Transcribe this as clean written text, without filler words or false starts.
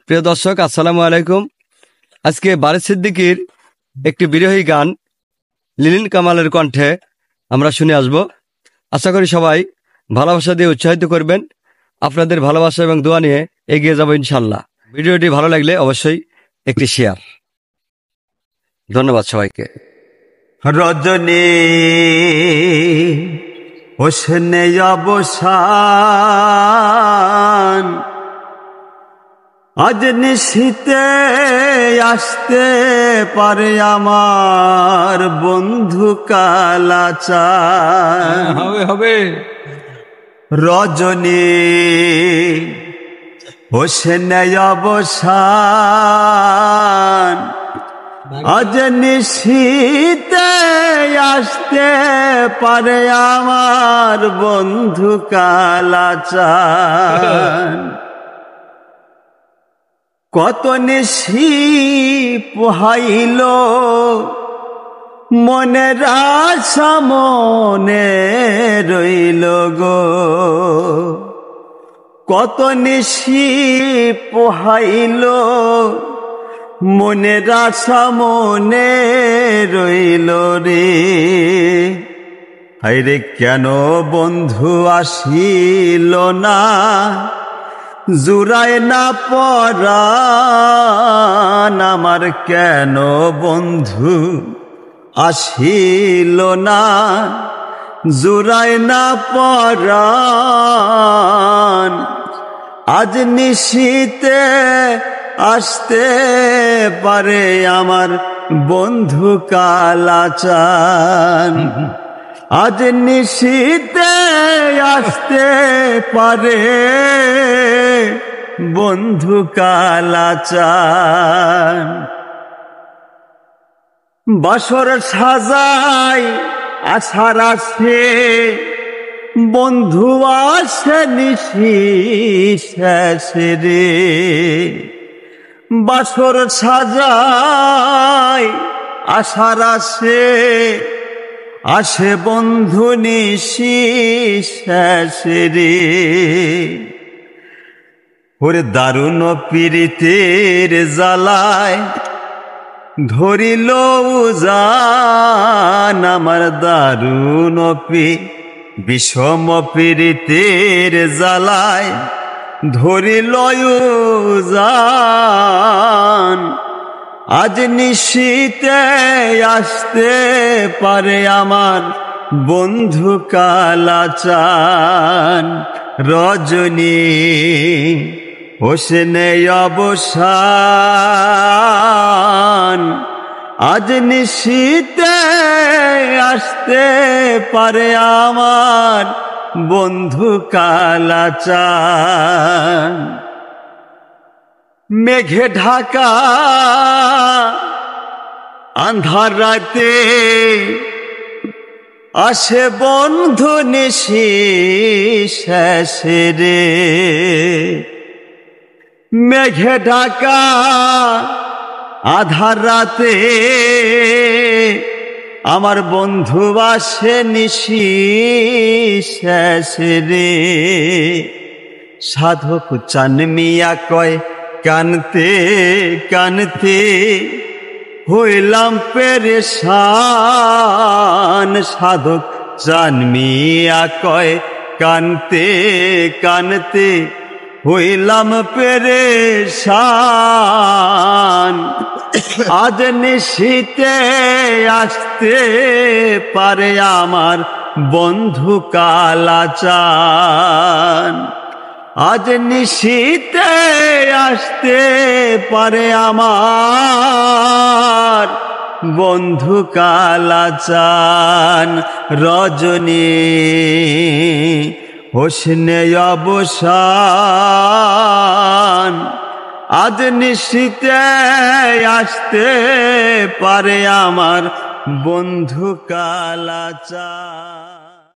প্রিয় দর্শক, আসসালামু আলাইকুম। আজকে বারিশ সিদ্দিকীর একটি বিরহী গান লিলিন কামালের কণ্ঠে আমরা শুনে আসব। আশা করি সবাই ভালোবাসা দিয়ে উৎসাহিত করবেন। আপনাদের ভালোবাসা এবং দোয়া নিয়ে এগিয়ে যাব ইনশাল্লাহ। ভিডিওটি ভালো লাগলে অবশ্যই একটি শেয়ার। ধন্যবাদ সবাইকে। রজনী হোসনে অবসান, আজ নিশীতে আসতে পারে আমার বন্ধু কালাচান। হবে রজনী হোসনে অবসান, আজ নিশীতে আসতে পারে আমার বন্ধু কালাচান। কত নিশি পোহাইল মনের আশা মনে রইল গো, কত নিশি পোহাইল মনের আশা মনে রইল রে। হায়রে কেন বন্ধু আসিল না, জুড়ায় না পরাণ আমার, কেন বন্ধু আসিল না, জুড়ায় না পরাণ। আজ নিশীতে আসতে পারে আমার বন্ধু কালাচান, আজ নিশীতে আসতে পারে বন্ধু কালাচান। বাসর সাজাই আশার আসে বন্ধু আসে নিশি শেষে রে। বাসর সাজাই আশার আসে আসে বন্ধু নিশি শেষে রে। ওরে দারুণ পীড়িতের জ্বালায় ধরিল জান আমার, দারুণ বিষম পীড়িতের জ্বালায় ধরিল জান। আজ নিশীতে আসতে পারে আমার বন্ধু কালাচান। রজনী হোসনে অবসান, আজ নিশীতে আসতে পারে আমার বন্ধু কালাচান। মেঘে ঢাকা আন্ধার রাতে আসে বন্ধু নিশি শেষে রে। মেঘে ঢাকা আধার রাতে আমার বন্ধু আসে নিশি শেষে রে। সাধক চান মিয়া কয় কানতে কানতে হইলাম পেরেশান। সাধক চান মিয়া কয় কানতে কানতে হইলাম পেরেশান। আজ নিশীতে আসতে পারে আমার বন্ধু কালাচান, আজ নিশীতে আসতে পারে আমার বন্ধু কালাচান। রজনী হোসনে অবসান, আজ নিশীতে আসতে পারে আমার বন্ধু কালাচান।